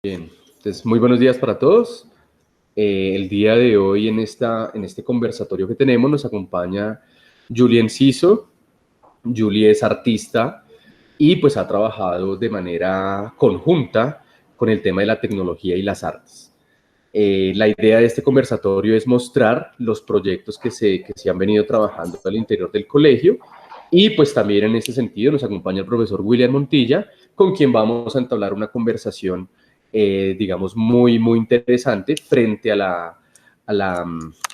Bien, entonces muy buenos días para todos. El día de hoy en este conversatorio que tenemos nos acompaña Julie Enciso. Julie es artista y pues ha trabajado de manera conjunta con el tema de la tecnología y las artes. La idea de este conversatorio es mostrar los proyectos que se han venido trabajando al interior del colegio y pues también en ese sentido nos acompaña el profesor William Montilla, con quien vamos a entablar una conversación, digamos, muy interesante frente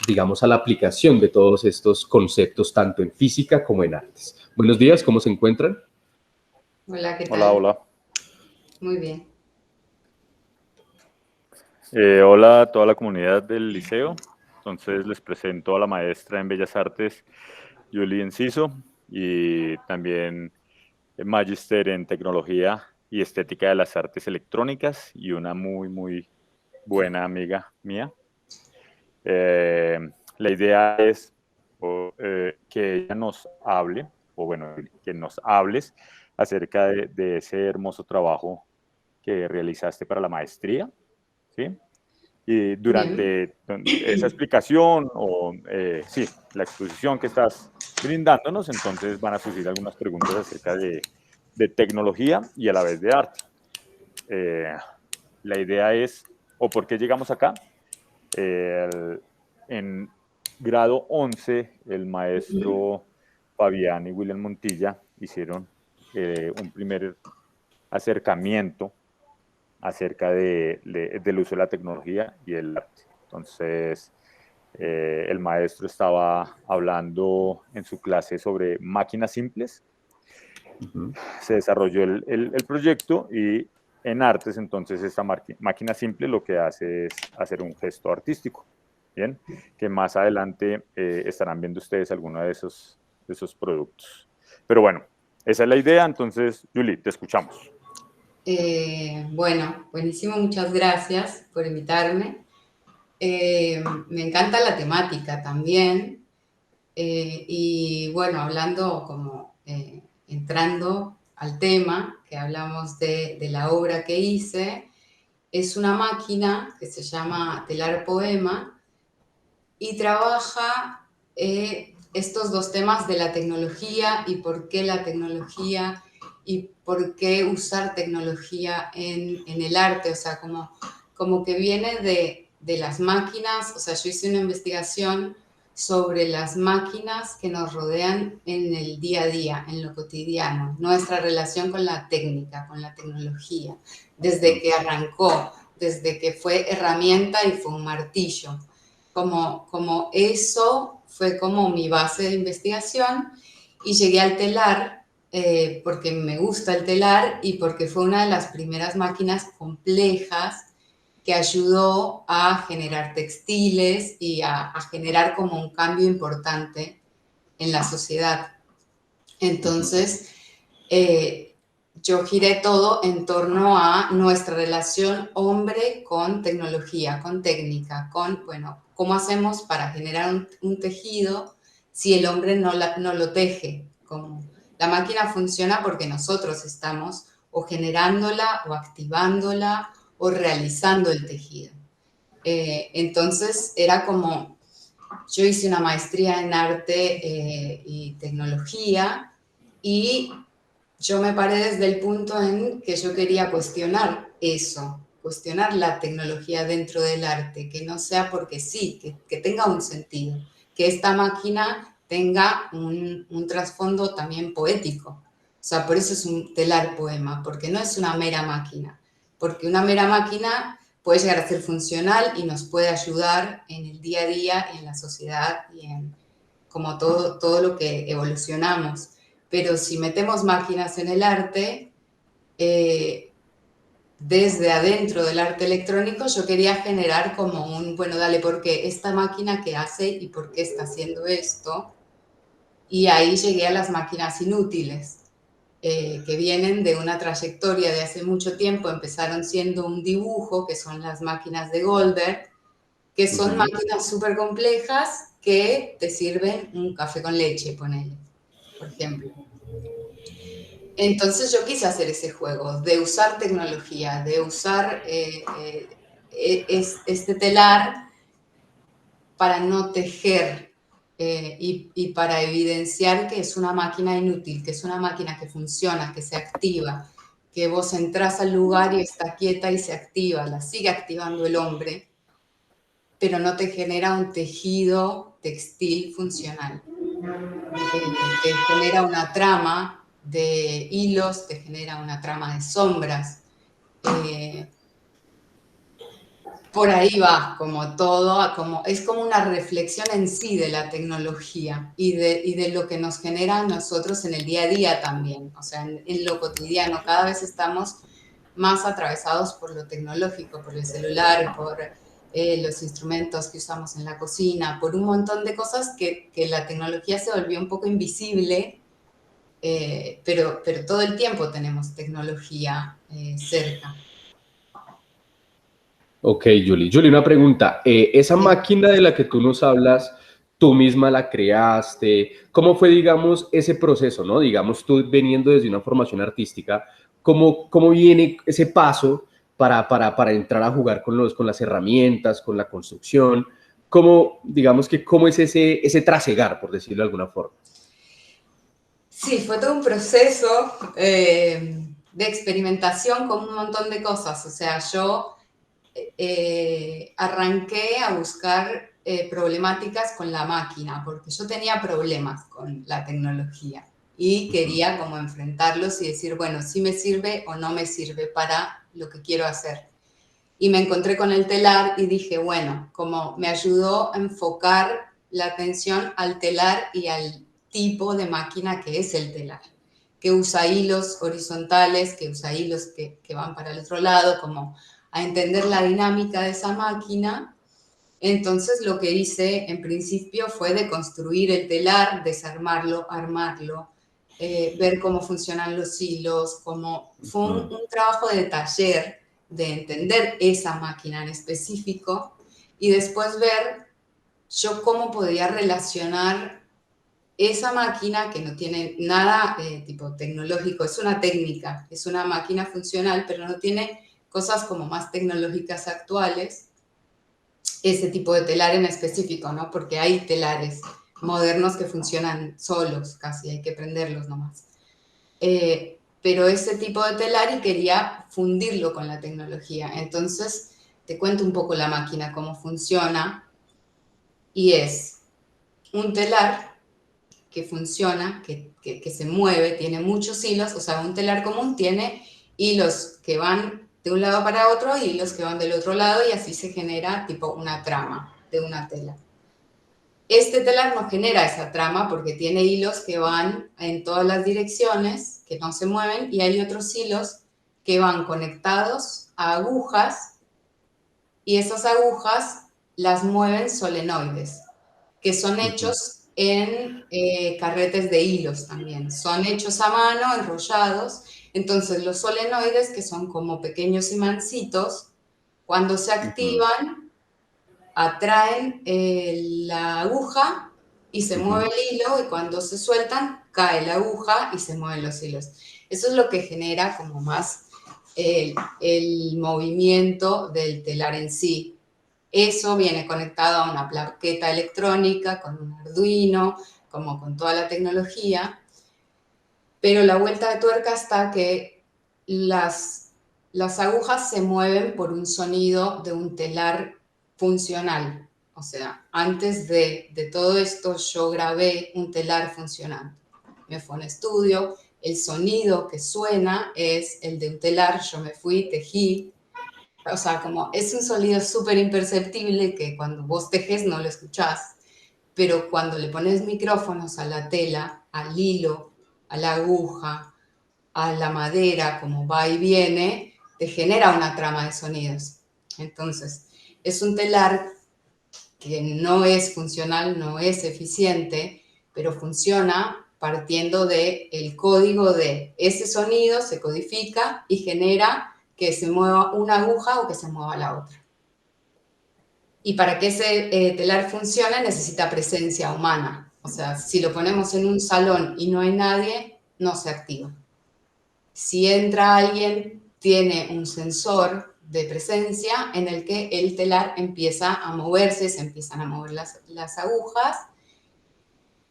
digamos, a la aplicación de todos estos conceptos, tanto en física como en artes. Buenos días, ¿cómo se encuentran? Hola, ¿qué Hola, tal? hola. Muy bien. Hola a toda la comunidad del liceo. Entonces les presento a la maestra en Bellas Artes, Julie Enciso, y también magíster en Tecnología y Estética de las Artes Electrónicas y una muy buena amiga mía. La idea es que ella nos hable, o bueno, que nos hables acerca de ese hermoso trabajo que realizaste para la maestría, ¿sí? Y Bien. durante esa explicación o, sí, la exposición que estás brindándonos, entonces van a surgir algunas preguntas acerca de tecnología y a la vez de arte. Eh, la idea es, o por qué llegamos acá. En grado 11, el maestro Fabián y William Montilla hicieron un primer acercamiento acerca del uso de la tecnología y el arte. Entonces, el maestro estaba hablando en su clase sobre máquinas simples. Se desarrolló el proyecto y en artes, entonces, esta máquina simple lo que hace es hacer un gesto artístico. Bien, que más adelante estarán viendo ustedes alguno de esos productos. Pero bueno, esa es la idea. Entonces, Julie, te escuchamos. Bueno, buenísimo, muchas gracias por invitarme. Me encanta la temática también. Y bueno, hablando como entrando al tema, que hablamos de la obra que hice, es una máquina que se llama Telar Poema y trabaja estos dos temas de la tecnología y por qué la tecnología y por qué usar tecnología en el arte, o sea, como que viene de las máquinas, o sea, yo hice una investigación sobre las máquinas que nos rodean en el día a día, en lo cotidiano, nuestra relación con la técnica, con la tecnología, desde que arrancó, desde que fue herramienta y fue un martillo. Como eso fue como mi base de investigación y llegué al telar porque me gusta el telar y porque fue una de las primeras máquinas complejas que ayudó a generar textiles y a generar como un cambio importante en la sociedad. Entonces, yo giré todo en torno a nuestra relación hombre con tecnología, con técnica, con, bueno, cómo hacemos para generar un tejido si el hombre no lo teje. Como la máquina funciona porque nosotros estamos o generándola o activándola o realizando el tejido. Entonces era como, yo hice una maestría en arte y tecnología y yo me paré desde el punto en que yo quería cuestionar eso, cuestionar la tecnología dentro del arte, que no sea porque sí, que tenga un sentido, que esta máquina tenga un trasfondo también poético. O sea, por eso es un telar poema, porque no es una mera máquina, porque una mera máquina puede llegar a ser funcional y nos puede ayudar en el día a día, en la sociedad y en como todo lo que evolucionamos. Pero si metemos máquinas en el arte, desde adentro del arte electrónico, yo quería generar como bueno, dale, ¿por qué esta máquina qué hace y por qué está haciendo esto? Y ahí llegué a las máquinas inútiles, que vienen de una trayectoria de hace mucho tiempo. Empezaron siendo un dibujo, que son las máquinas de Goldberg, que son máquinas súper complejas que te sirven un café con leche, ponele, por ejemplo. Entonces yo quise hacer ese juego de usar tecnología, de usar este telar para no tejer y para evidenciar que es una máquina inútil, que es una máquina que funciona, que se activa, que vos entras al lugar y está quieta y se activa, la sigue activando el hombre, pero no te genera un tejido textil funcional. Te genera una trama de hilos, te genera una trama de sombras. Por ahí va, como todo, es como una reflexión en sí de la tecnología y de lo que nos genera a nosotros en el día a día también, o sea, en lo cotidiano. Cada vez estamos más atravesados por lo tecnológico, por el celular, por los instrumentos que usamos en la cocina, por un montón de cosas que la tecnología se volvió un poco invisible, pero todo el tiempo tenemos tecnología cerca. Ok, Julie. Julie, una pregunta. Esa Sí. máquina de la que tú nos hablas, tú misma la creaste. ¿Cómo fue, digamos, ese proceso, no? Digamos, tú veniendo desde una formación artística, ¿cómo viene ese paso para entrar a jugar con las herramientas, con la construcción? ¿Cómo es ese trasegar, por decirlo de alguna forma? Sí, fue todo un proceso de experimentación con un montón de cosas. O sea, yo arranqué a buscar problemáticas con la máquina, porque yo tenía problemas con la tecnología y quería como enfrentarlos y decir, bueno, si me sirve o no me sirve para lo que quiero hacer. Y me encontré con el telar y dije, bueno, como me ayudó a enfocar la atención al telar y al tipo de máquina que es el telar, que usa hilos horizontales, que usa hilos que van para el otro lado, como a entender la dinámica de esa máquina. Entonces lo que hice en principio fue de construir el telar, desarmarlo, armarlo, ver cómo funcionan los hilos, fue un trabajo de taller, de entender esa máquina en específico y después ver yo cómo podía relacionar esa máquina que no tiene nada tipo tecnológico, es una técnica, es una máquina funcional, pero no tiene cosas como más tecnológicas actuales, ese tipo de telar en específico, ¿no? Porque hay telares modernos que funcionan solos, casi hay que prenderlos nomás. Pero ese tipo de telar y quería fundirlo con la tecnología. Entonces, te cuento un poco la máquina, cómo funciona, y es un telar que funciona, que se mueve, tiene muchos hilos, o sea, un telar común tiene hilos que van de un lado para otro y hilos que van del otro lado y así se genera tipo una trama de una tela. Este telar no genera esa trama porque tiene hilos que van en todas las direcciones, que no se mueven, y hay otros hilos que van conectados a agujas y esas agujas las mueven solenoides, que son hechos en carretes de hilos también. Son hechos a mano, enrollados. Entonces los solenoides, que son como pequeños imancitos, cuando se activan, atraen la aguja y se mueve el hilo, y cuando se sueltan, cae la aguja y se mueven los hilos. Eso es lo que genera como más el movimiento del telar en sí. Eso viene conectado a una plaqueta electrónica, con un Arduino, como con toda la tecnología, pero la vuelta de tuerca está que las agujas se mueven por un sonido de un telar funcional. O sea, antes de todo esto yo grabé un telar funcionando. Me fue a un estudio, el sonido que suena es el de un telar, yo me fui, tejí. O sea, como es un sonido súper imperceptible que cuando vos tejes no lo escuchás, pero cuando le pones micrófonos a la tela, al hilo, a la aguja, a la madera, como va y viene, te genera una trama de sonidos. Entonces, es un telar que no es funcional, no es eficiente, pero funciona partiendo del código de ese sonido, se codifica y genera que se mueva una aguja o que se mueva la otra. Y para que ese telar funcione necesita presencia humana. O sea, si lo ponemos en un salón y no hay nadie, no se activa. Si entra alguien, tiene un sensor de presencia en el que el telar empieza a moverse, se empiezan a mover las agujas,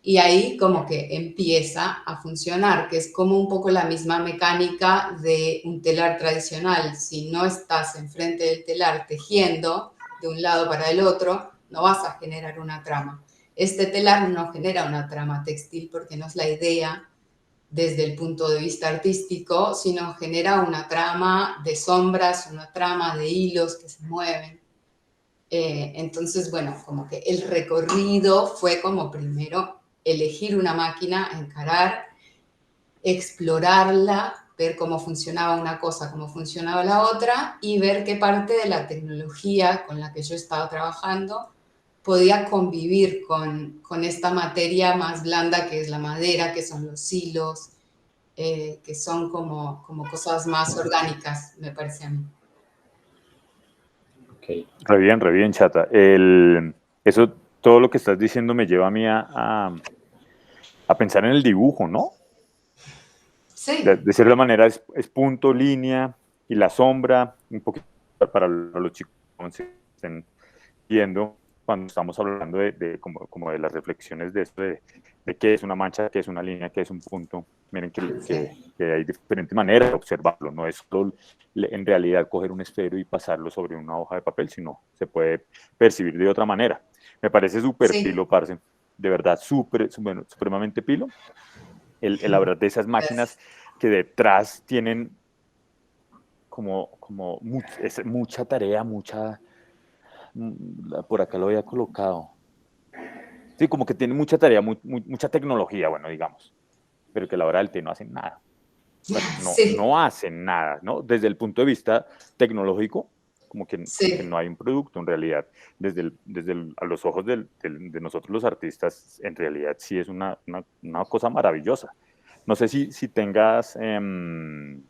y ahí como que empieza a funcionar, que es como un poco la misma mecánica de un telar tradicional. Si no estás enfrente del telar tejiendo de un lado para el otro, no vas a generar una trama. Este telar no genera una trama textil porque no es la idea desde el punto de vista artístico, sino genera una trama de sombras, una trama de hilos que se mueven. Entonces, bueno, como que el recorrido fue como primero elegir una máquina, encarar, explorarla, ver cómo funcionaba una cosa, cómo funcionaba la otra, y ver qué parte de la tecnología con la que yo estaba trabajando podía convivir con esta materia más blanda que es la madera, que son los hilos, que son como cosas más orgánicas, me parece a mí. Okay. Re bien, Chata. Eso, todo lo que estás diciendo me lleva a mí a pensar en el dibujo, ¿no? Sí. De cierta manera es punto, línea y la sombra, un poquito para los chicos que estén viendo cuando estamos hablando como de las reflexiones de esto, de qué es una mancha, qué es una línea, qué es un punto. Miren que hay diferentes maneras de observarlo, no es solo en realidad coger un esfero y pasarlo sobre una hoja de papel, sino se puede percibir de otra manera. Me parece súper pilo, parce, de verdad, supremamente pilo. El hablar de esas máquinas que detrás tienen mucha tarea, por acá lo había colocado. Sí, como que tiene mucha tarea, mucha tecnología, bueno, digamos, pero que a la hora del té no hacen nada. Bueno, no hacen nada, ¿no? Desde el punto de vista tecnológico, como que no hay un producto en realidad. A los ojos de nosotros los artistas, en realidad sí es una cosa maravillosa. No sé si tengas el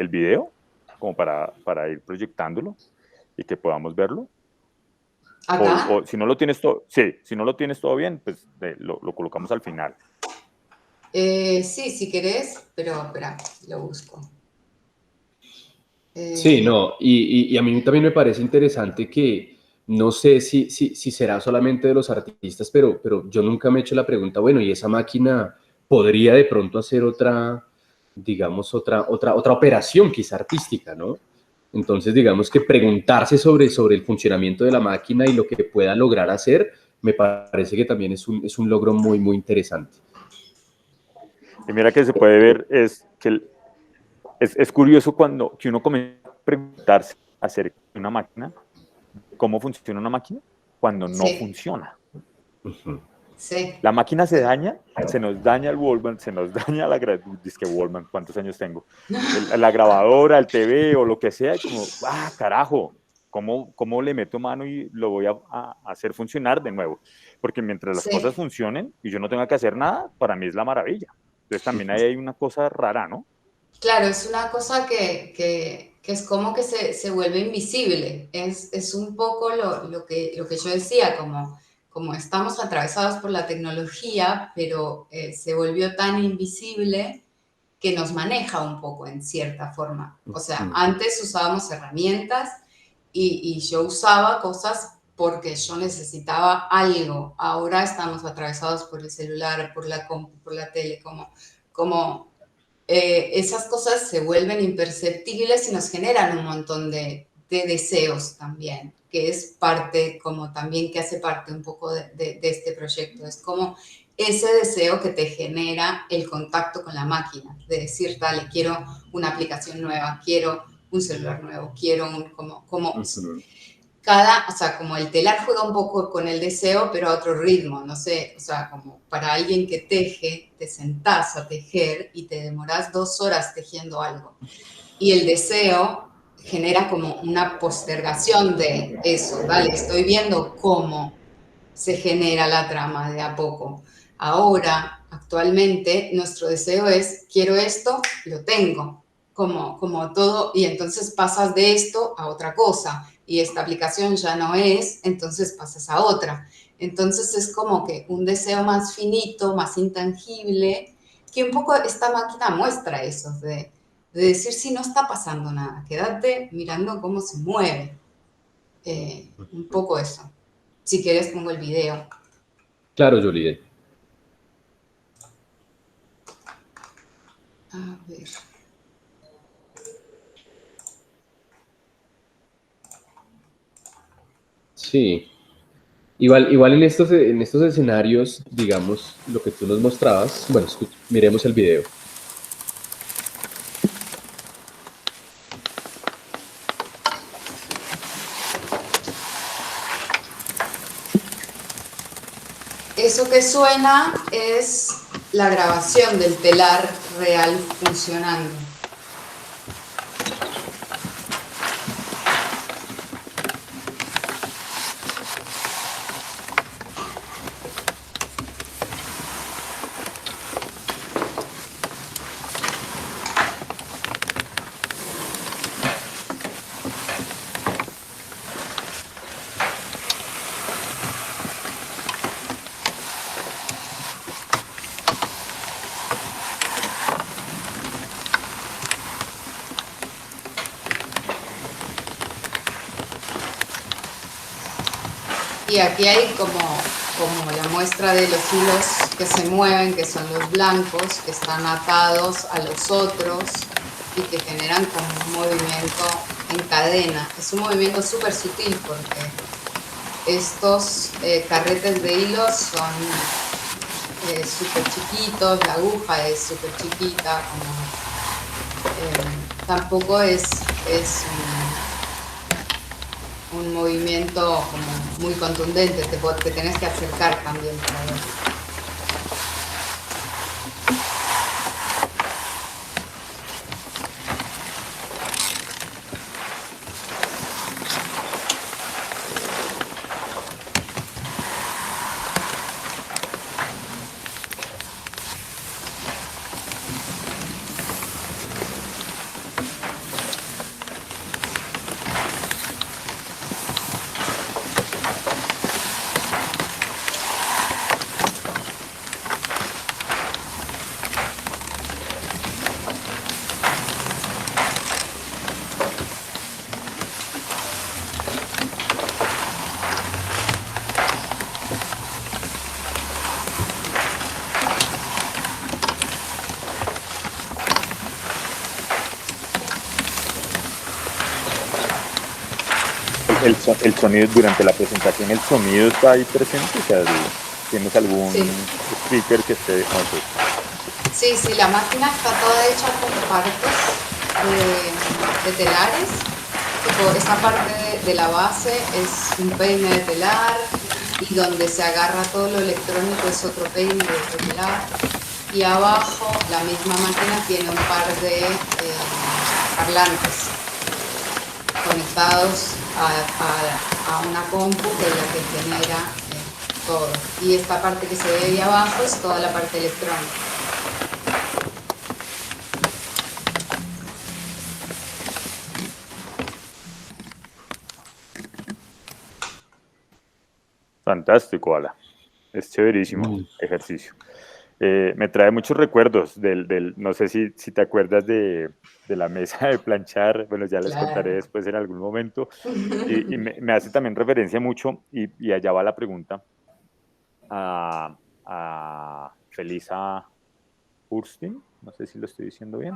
video como para ir proyectándolo y que podamos verlo. ¿Acá? O si no lo tienes todo, sí, si no lo tienes todo bien, pues lo colocamos al final. Sí, si querés, pero espera, lo busco. Sí, no, y a mí también me parece interesante que no sé si será solamente de los artistas, pero yo nunca me he hecho la pregunta, bueno, ¿y esa máquina podría de pronto hacer digamos, otra operación quizá artística, ¿no? Entonces, digamos que preguntarse sobre el funcionamiento de la máquina y lo que pueda lograr hacer, me parece que también es un logro muy, muy interesante. Y mira que se puede ver, es que es curioso que uno comienza a preguntarse acerca de una máquina, cómo funciona una máquina, cuando no funciona. Uh-huh. Sí. La máquina se daña, se nos daña el Walkman, se nos daña disque Walkman, ¿cuántos años tengo? La grabadora, el TV o lo que sea, y como, carajo, ¿cómo le meto mano y lo voy a hacer funcionar de nuevo? Porque mientras las cosas funcionen y yo no tenga que hacer nada, para mí es la maravilla. Entonces también ahí hay una cosa rara, ¿no? Claro, es una cosa que es como que se vuelve invisible. Es un poco lo que yo decía, como estamos atravesados por la tecnología, pero se volvió tan invisible que nos maneja un poco en cierta forma. O sea, antes usábamos herramientas y yo usaba cosas porque yo necesitaba algo. Ahora estamos atravesados por el celular, por la compu, por la tele, como esas cosas se vuelven imperceptibles y nos generan un montón de deseos también, que es parte, como también que hace parte un poco de este proyecto. Es como ese deseo que te genera el contacto con la máquina, de decir, dale, quiero una aplicación nueva, quiero un celular nuevo, quiero o sea, como el telar juega un poco con el deseo, pero a otro ritmo, no sé, o sea, como para alguien que teje, te sentás a tejer y te demorás 2 horas tejiendo algo. Y el deseo genera como una postergación de eso, ¿vale? Estoy viendo cómo se genera la trama de a poco. Ahora, actualmente, nuestro deseo es, quiero esto, lo tengo, como todo, y entonces pasas de esto a otra cosa, y esta aplicación ya no es, entonces pasas a otra. Entonces es como que un deseo más finito, más intangible, que un poco esta máquina muestra eso, de decir si no está pasando nada, quédate mirando cómo se mueve. Un poco eso. Si quieres pongo el video. Claro, Julie. A ver. Sí. Igual en estos escenarios, digamos, lo que tú nos mostrabas, bueno, miremos el video. Eso que suena es la grabación del telar real funcionando. Y aquí hay como la muestra de los hilos que se mueven, que son los blancos, que están atados a los otros y que generan como un movimiento en cadena. Es un movimiento súper sutil porque estos carretes de hilos son súper chiquitos, la aguja es súper chiquita, tampoco es un movimiento como muy contundente, te tenés que acercar también para ver. El sonido durante la presentación, el sonido está ahí presente, o sea, ¿tienes algún speaker que esté? Sí, la máquina está toda hecha con partes de telares. Tipo, esa parte de la base es un peine de telar y donde se agarra todo lo electrónico es otro peine de telar. Y abajo la misma máquina tiene un par de parlantes conectados a una compu que es la que genera todo. Y esta parte que se ve ahí abajo es toda la parte electrónica. Fantástico, Ala. Es chéverísimo ejercicio. Me trae muchos recuerdos no sé si te acuerdas de la mesa de planchar, bueno, ya les contaré después en algún momento, y me hace también referencia mucho, y allá va la pregunta, a Felisa Hurstin, no sé si lo estoy diciendo bien,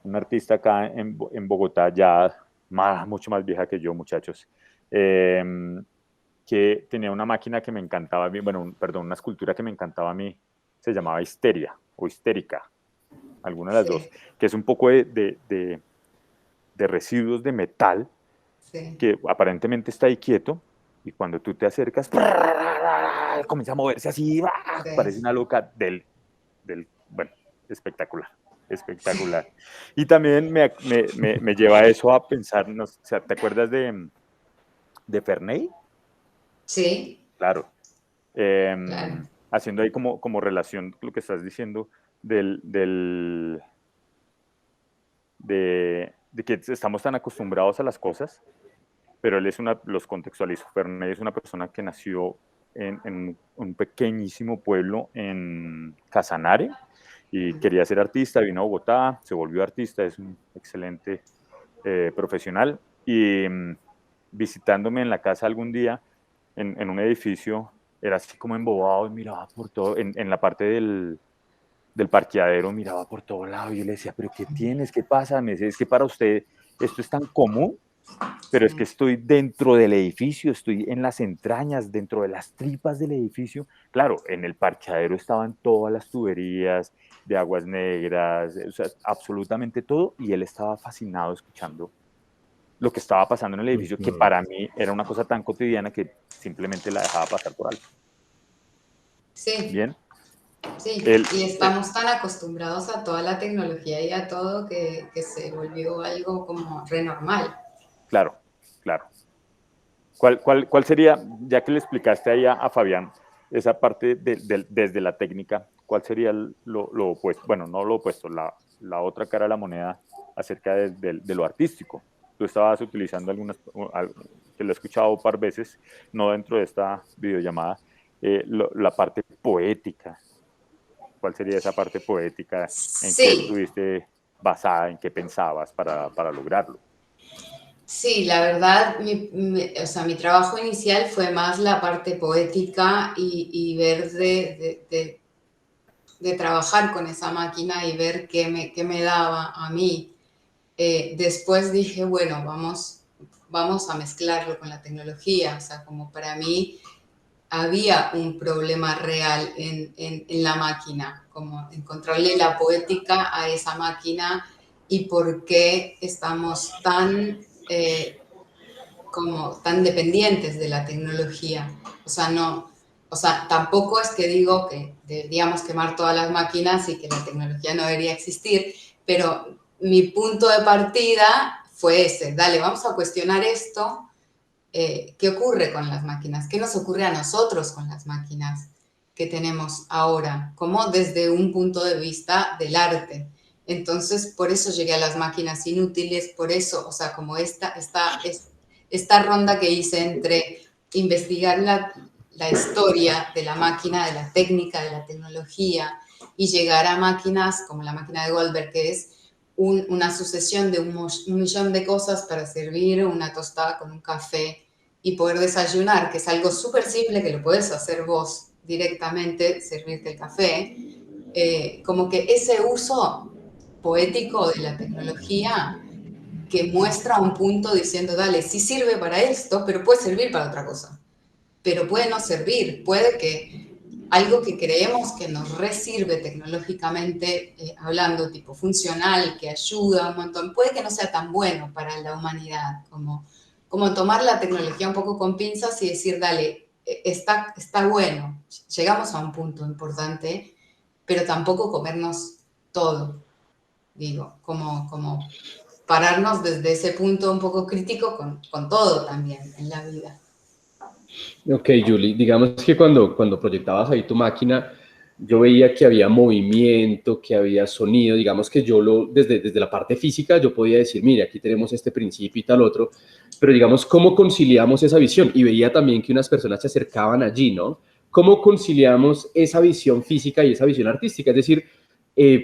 una artista acá en Bogotá, ya mucho más vieja que yo, muchachos, que tenía una máquina que me encantaba a mí, perdón, una escultura que me encantaba a mí, se llamaba Histeria o Histérica, alguna de las dos, que es un poco de residuos de metal que aparentemente está ahí quieto y cuando tú te acercas comienza a moverse así, parece una loca bueno, espectacular. Espectacular. Y también me lleva eso a pensar, o sea, ¿te acuerdas de Ferney? Sí. Claro. Haciendo ahí como relación lo que estás diciendo de que estamos tan acostumbrados a las cosas, pero él los contextualizo. Ferney es una persona que nació en un pequeñísimo pueblo en Casanare, y quería ser artista, vino a Bogotá, se volvió artista, es un excelente profesional, y visitándome en la casa algún día, en un edificio, era así como embobado y miraba por todo, en la parte del parqueadero, miraba por todo lado y yo le decía, pero ¿qué tienes? ¿Qué pasa? Me dice, es que para usted esto es tan común, pero es que estoy dentro del edificio, estoy en las entrañas, dentro de las tripas del edificio. Claro, en el parqueadero estaban todas las tuberías de aguas negras, o sea, absolutamente todo, y él estaba fascinado escuchando lo que estaba pasando en el edificio, que para mí era una cosa tan cotidiana que simplemente la dejaba pasar por alto. Sí. Bien. Sí, y estamos tan acostumbrados a toda la tecnología y a todo que se volvió algo como renormal. Claro, claro. ¿Cuál sería, ya que le explicaste ahí a Fabián, esa parte desde la técnica, cuál sería lo opuesto? Bueno, no lo opuesto, la otra cara de la moneda acerca de lo artístico. Tú estabas utilizando que lo he escuchado un par de veces, no dentro de esta videollamada, la parte poética. ¿Cuál sería esa parte poética en que Sí. estuviste basada, en qué pensabas para lograrlo? Sí, la verdad, o sea, mi trabajo inicial fue más la parte poética y ver de trabajar con esa máquina y ver qué me daba a mí. Después dije, bueno, vamos a mezclarlo con la tecnología. O sea, como para mí había un problema real en la máquina, como encontrarle la poética a esa máquina y por qué estamos como tan dependientes de la tecnología. O sea, tampoco es que digo que deberíamos quemar todas las máquinas y que la tecnología no debería existir, pero mi punto de partida fue ese, dale, vamos a cuestionar esto. ¿Qué ocurre con las máquinas? ¿Qué nos ocurre a nosotros con las máquinas que tenemos ahora? Como desde un punto de vista del arte. Entonces, por eso llegué a las máquinas inútiles, por eso, o sea, como esta ronda que hice entre investigar la historia de la máquina, de la técnica, de la tecnología, y llegar a máquinas como la máquina de Goldberg, que es una sucesión de un millón de cosas para servir una tostada con un café y poder desayunar, que es algo súper simple que lo puedes hacer vos directamente, servirte el café. Como que ese uso poético de la tecnología que muestra un punto diciendo, dale, sí sirve para esto, pero puede servir para otra cosa. Pero puede no servir, puede que algo que creemos que nos resirve tecnológicamente, hablando tipo funcional, que ayuda un montón, puede que no sea tan bueno para la humanidad, como tomar la tecnología un poco con pinzas y decir, dale, está bueno, llegamos a un punto importante, pero tampoco comernos todo, digo, como pararnos desde ese punto un poco crítico con todo también en la vida. Ok, Julie, digamos que cuando proyectabas ahí tu máquina, yo veía que había movimiento, que había sonido, digamos que desde la parte física, yo podía decir, mire, aquí tenemos este principio y tal otro, pero digamos, ¿cómo conciliamos esa visión? Y veía también que unas personas se acercaban allí, ¿no? ¿Cómo conciliamos esa visión física y esa visión artística? Es decir,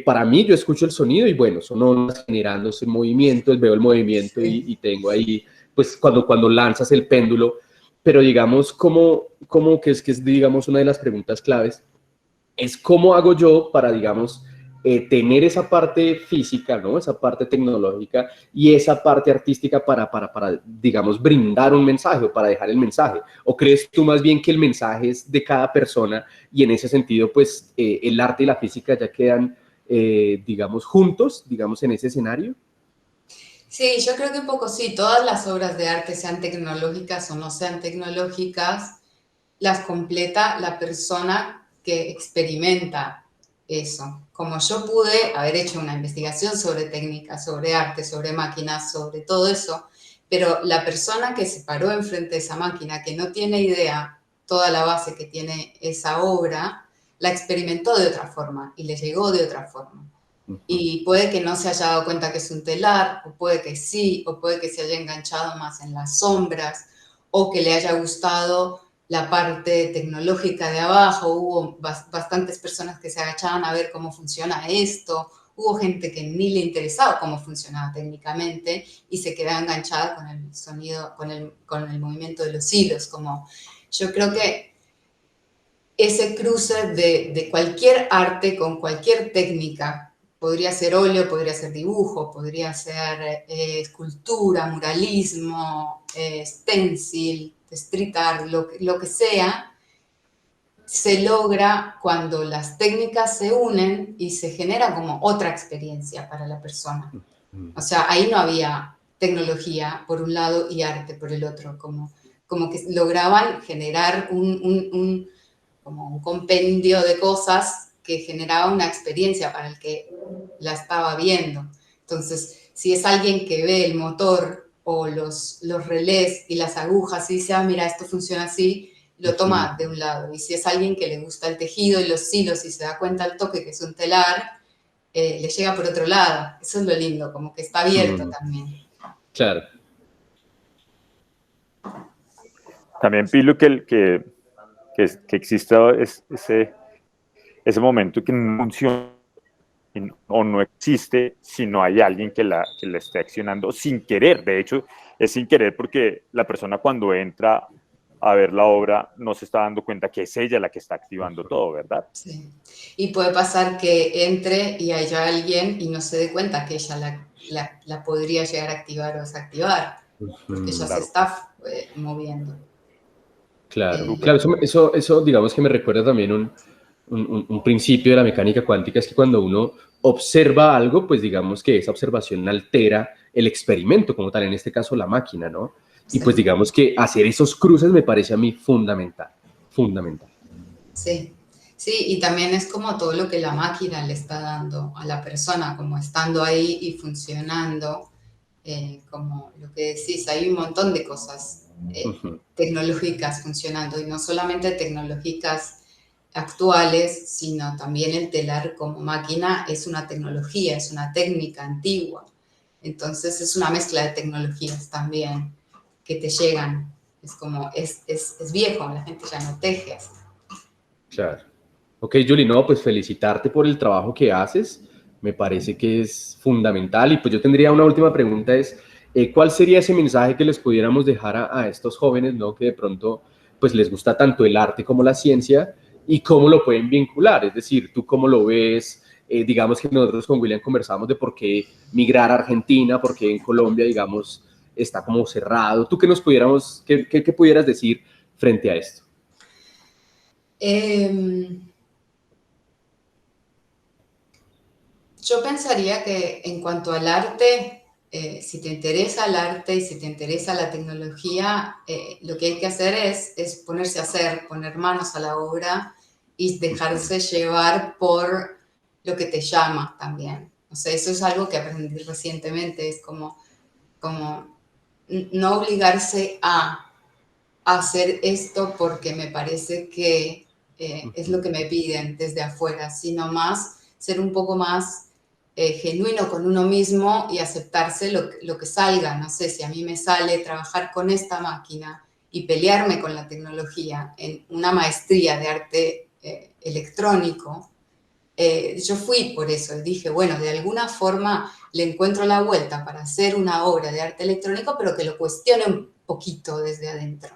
para mí yo escucho el sonido y bueno, son ondas generándose movimientos, veo el movimiento y tengo ahí, pues cuando lanzas el péndulo, pero digamos, ¿cómo que es, digamos, una de las preguntas claves? Es cómo hago yo para, digamos, tener esa parte física, ¿no? Esa parte tecnológica y esa parte artística para, digamos, brindar un mensaje o para dejar el mensaje. ¿O crees tú más bien que el mensaje es de cada persona y en ese sentido, pues, el arte y la física ya quedan, digamos, juntos, digamos, en ese escenario? Sí, yo creo que un poco sí, todas las obras de arte, sean tecnológicas o no sean tecnológicas, las completa la persona que experimenta eso. Como yo pude haber hecho una investigación sobre técnica, sobre arte, sobre máquinas, sobre todo eso, pero la persona que se paró enfrente de esa máquina, que no tiene idea toda la base que tiene esa obra, la experimentó de otra forma y le llegó de otra forma. Y puede que no se haya dado cuenta que es un telar, o puede que sí, o puede que se haya enganchado más en las sombras, o que le haya gustado la parte tecnológica de abajo, hubo bastantes personas que se agachaban a ver cómo funciona esto, hubo gente que ni le interesaba cómo funcionaba técnicamente y se quedaba enganchada con el sonido, con el movimiento de los hilos. Como yo creo que ese cruce de cualquier arte con cualquier técnica, podría ser óleo, podría ser dibujo, podría ser escultura, muralismo, stencil, street art, lo que sea, se logra cuando las técnicas se unen y se genera como otra experiencia para la persona. O sea, ahí no había tecnología por un lado y arte por el otro, como que lograban generar como un compendio de cosas que generaba una experiencia para el que la estaba viendo. Entonces, si es alguien que ve el motor o los relés y las agujas y dice, ah, mira, esto funciona así, lo toma de un lado. Y si es alguien que le gusta el tejido y los hilos y se da cuenta al toque que es un telar, le llega por otro lado. Eso es lo lindo, como que está abierto también. Claro. También, Pilo, que exista ese momento que no funciona o no existe si no hay alguien que la esté accionando sin querer. De hecho, es sin querer porque la persona cuando entra a ver la obra no se está dando cuenta que es ella la que está activando todo, ¿verdad? Sí. Y puede pasar que entre y haya alguien y no se dé cuenta que ella la podría llegar a activar o desactivar, porque ella se está moviendo. Claro, claro, eso digamos que me recuerda también un principio de la mecánica cuántica, es que cuando uno observa algo, pues digamos que esa observación altera el experimento como tal, en este caso la máquina, ¿no? Y pues digamos que hacer esos cruces me parece a mí fundamental, fundamental. Sí, sí, y también es como todo lo que la máquina le está dando a la persona, como estando ahí y funcionando, como lo que decís, hay un montón de cosas tecnológicas funcionando, y no solamente tecnológicas actuales, sino también el telar como máquina es una tecnología, es una técnica antigua. Entonces es una mezcla de tecnologías también que te llegan. Es como, es viejo, la gente ya no teje así. Claro. Ok, Julie, no, pues felicitarte por el trabajo que haces. Me parece que es fundamental. Y pues yo tendría una última pregunta, es, ¿cuál sería ese mensaje que les pudiéramos dejar a estos jóvenes, ¿no? Que de pronto pues les gusta tanto el arte como la ciencia y cómo lo pueden vincular? Es decir, ¿tú cómo lo ves? Digamos que nosotros con William conversamos de por qué migrar a Argentina, por qué en Colombia, digamos, está como cerrado. ¿Tú qué nos pudiéramos, qué pudieras decir frente a esto? Yo pensaría que en cuanto al arte, si te interesa el arte y si te interesa la tecnología, lo que hay que hacer es ponerse a hacer, poner manos a la obra y dejarse llevar por lo que te llama también. O sea, eso es algo que aprendí recientemente, es como no obligarse a hacer esto porque me parece que es lo que me piden desde afuera, sino más ser un poco más genuino con uno mismo y aceptarse lo que salga. No sé, si a mí me sale trabajar con esta máquina y pelearme con la tecnología en una maestría de arte electrónico, yo fui por eso, dije, bueno, de alguna forma le encuentro la vuelta para hacer una obra de arte electrónico, pero que lo cuestione un poquito desde adentro.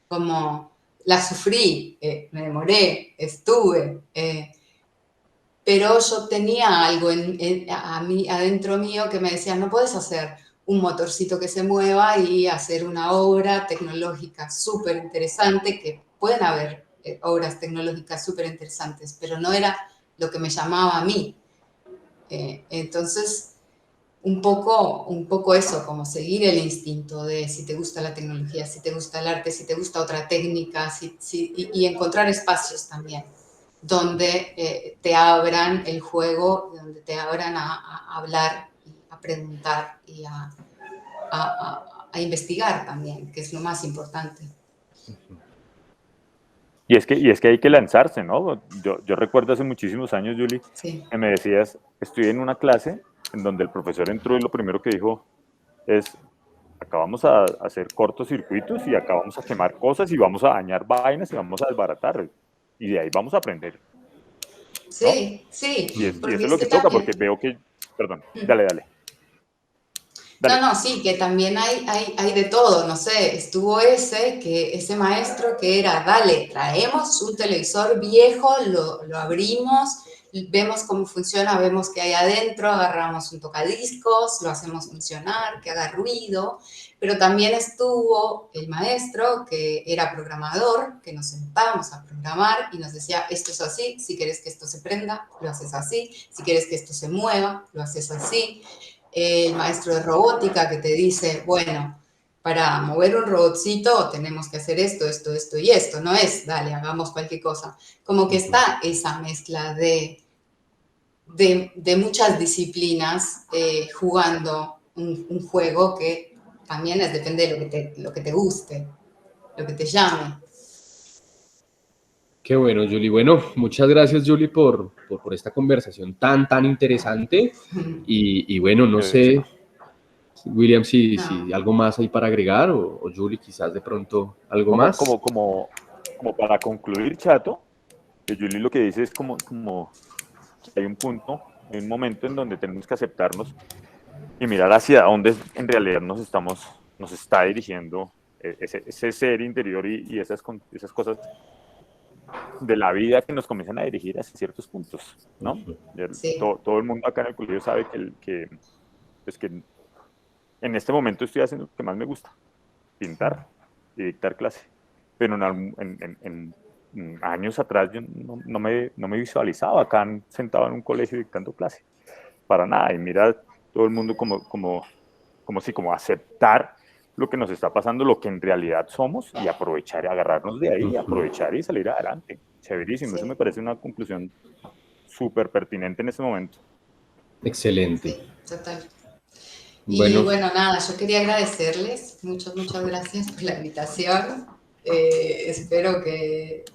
Como la sufrí, me demoré, estuve, pero yo tenía algo a mí, adentro mío que me decía, no puedes hacer un motorcito que se mueva y hacer una obra tecnológica súper interesante, que pueden haber obras tecnológicas súper interesantes, pero no era lo que me llamaba a mí. Entonces, un poco eso, como seguir el instinto de si te gusta la tecnología, si te gusta el arte, si te gusta otra técnica, y encontrar espacios también donde te abran el juego, donde te abran a hablar, a preguntar y a investigar también, que es lo más importante. Y es que hay que lanzarse, ¿no? Yo recuerdo hace muchísimos años, Julie, Sí. que me decías, estoy en una clase en donde el profesor entró y lo primero que dijo es, acá vamos a hacer cortocircuitos y acá vamos a quemar cosas y vamos a dañar vainas y vamos a desbaratar. Y de ahí vamos a aprender, ¿no? Sí, sí, Y eso porque es es lo que que toca, porque también... veo que, perdón, dale. No, no, sí, que también hay de todo, no sé, estuvo ese maestro que era, dale, traemos un televisor viejo, lo abrimos, vemos cómo funciona, vemos qué hay adentro, agarramos un tocadiscos, lo hacemos funcionar, que haga ruido, pero también estuvo el maestro que era programador, que nos sentábamos a programar y nos decía, esto es así, si quieres que esto se prenda, lo haces así, si quieres que esto se mueva, lo haces así. El maestro de robótica que te dice, bueno, para mover un robotcito tenemos que hacer esto, esto y esto, no es, dale, hagamos cualquier cosa. Como que está esa mezcla de muchas disciplinas jugando un juego que también depende de lo que te guste, lo que te llame. Qué bueno, Julie. Bueno, muchas gracias, Julie, por esta conversación tan interesante. Y bueno, no sé, William, si No. algo más hay para agregar o Julie, quizás de pronto algo Como, más. como, como, como para concluir, Chato, que Julie lo que dice es como que hay un punto, hay un momento en donde tenemos que aceptarnos y mirar hacia dónde en realidad nos está dirigiendo ese ser interior y esas cosas de la vida que nos comienzan a dirigir hacia ciertos puntos, ¿no? Sí, Todo el mundo acá en el colegio sabe pues que en este momento estoy haciendo lo que más me gusta, pintar y dictar clase. Pero en años atrás yo no me visualizaba acá sentado en un colegio dictando clase, para nada. Y mira todo el mundo como aceptar lo que nos está pasando, lo que en realidad somos y aprovechar y agarrarnos de ahí, aprovechar y salir adelante. Chéverísimo, eso me sí, parece una conclusión súper pertinente en este momento. Excelente. sí, total. Y Bueno, bueno, nada, yo quería agradecerles, muchas gracias por la invitación. Espero que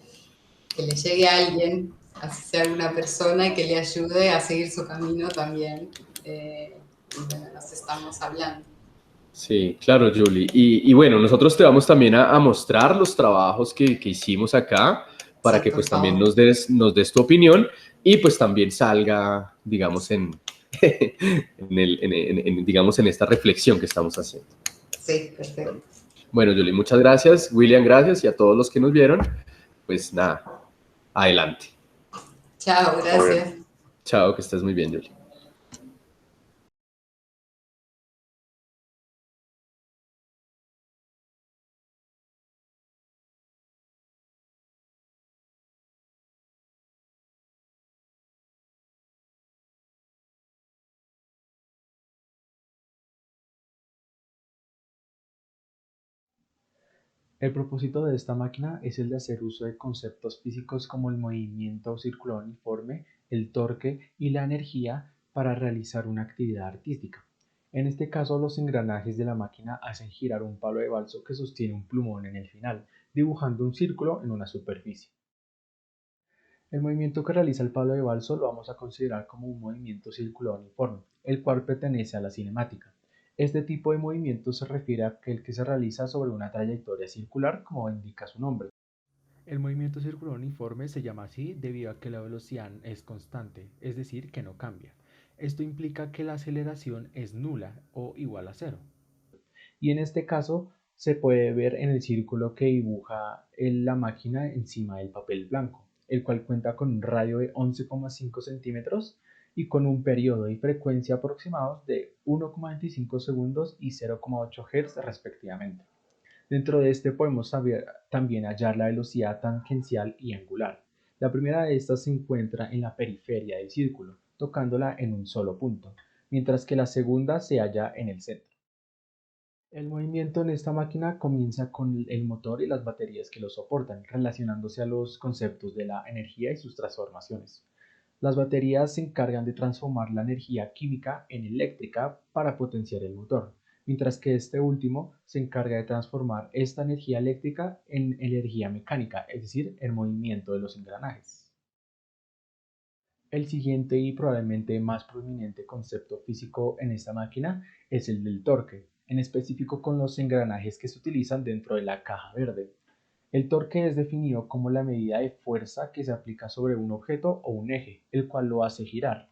le llegue a alguien, así sea alguna persona, y que le ayude a seguir su camino también. Y bueno, nos estamos hablando. sí, claro, Julie. Y bueno, nosotros te vamos también a mostrar los trabajos que hicimos acá para Sí, que por pues también favor. nos des tu opinión y pues también salga, digamos, digamos, en esta reflexión que estamos haciendo. Sí, perfecto. Bueno, Julie, muchas gracias. William, gracias y a todos los que nos vieron, pues nada, adelante. Chao, Todo bien. gracias. Chao, que estés muy bien, Julie. El propósito de esta máquina es el de hacer uso de conceptos físicos como el movimiento circular uniforme, el torque y la energía para realizar una actividad artística. En este caso, los engranajes de la máquina hacen girar un palo de balso que sostiene un plumón en el final, dibujando un círculo en una superficie. El movimiento que realiza el palo de balso lo vamos a considerar como un movimiento circular uniforme, el cual pertenece a la cinemática. Este tipo de movimiento se refiere a aquel que se realiza sobre una trayectoria circular, como indica su nombre. El movimiento circular uniforme se llama así debido a que la velocidad es constante, es decir, que no cambia. Esto implica que la aceleración es nula o igual a cero. Y en este caso se puede ver en el círculo que dibuja la máquina encima del papel blanco, el cual cuenta con un radio de 11,5 centímetros y con un periodo y frecuencia aproximados de 1,25 segundos y 0,8 Hz respectivamente. Dentro de este podemos saber, también hallar la velocidad tangencial y angular. La primera de estas se encuentra en la periferia del círculo, tocándola en un solo punto, mientras que la segunda se halla en el centro. El movimiento en esta máquina comienza con el motor y las baterías que lo soportan, relacionándose a los conceptos de la energía y sus transformaciones. Las baterías se encargan de transformar la energía química en eléctrica para potenciar el motor, mientras que este último se encarga de transformar esta energía eléctrica en energía mecánica, es decir, el movimiento de los engranajes. El siguiente y probablemente más prominente concepto físico en esta máquina es el del torque. en específico con los engranajes que se utilizan dentro de la caja verde. El torque es definido como la medida de fuerza que se aplica sobre un objeto o un eje, el cual lo hace girar.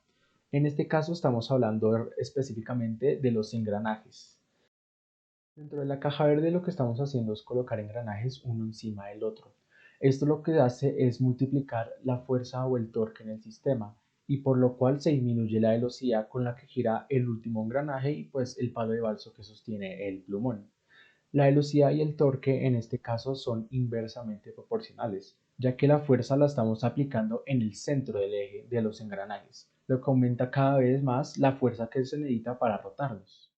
En este caso estamos hablando específicamente de los engranajes. Dentro de la caja verde lo que estamos haciendo es colocar engranajes uno encima del otro. Esto lo que hace es multiplicar la fuerza o el torque en el sistema y por lo cual se disminuye la velocidad con la que gira el último engranaje y pues el palo de balso que sostiene el plumón. La velocidad y el torque en este caso son inversamente proporcionales, ya que la fuerza la estamos aplicando en el centro del eje de los engranajes, lo que aumenta cada vez más la fuerza que se necesita para rotarlos.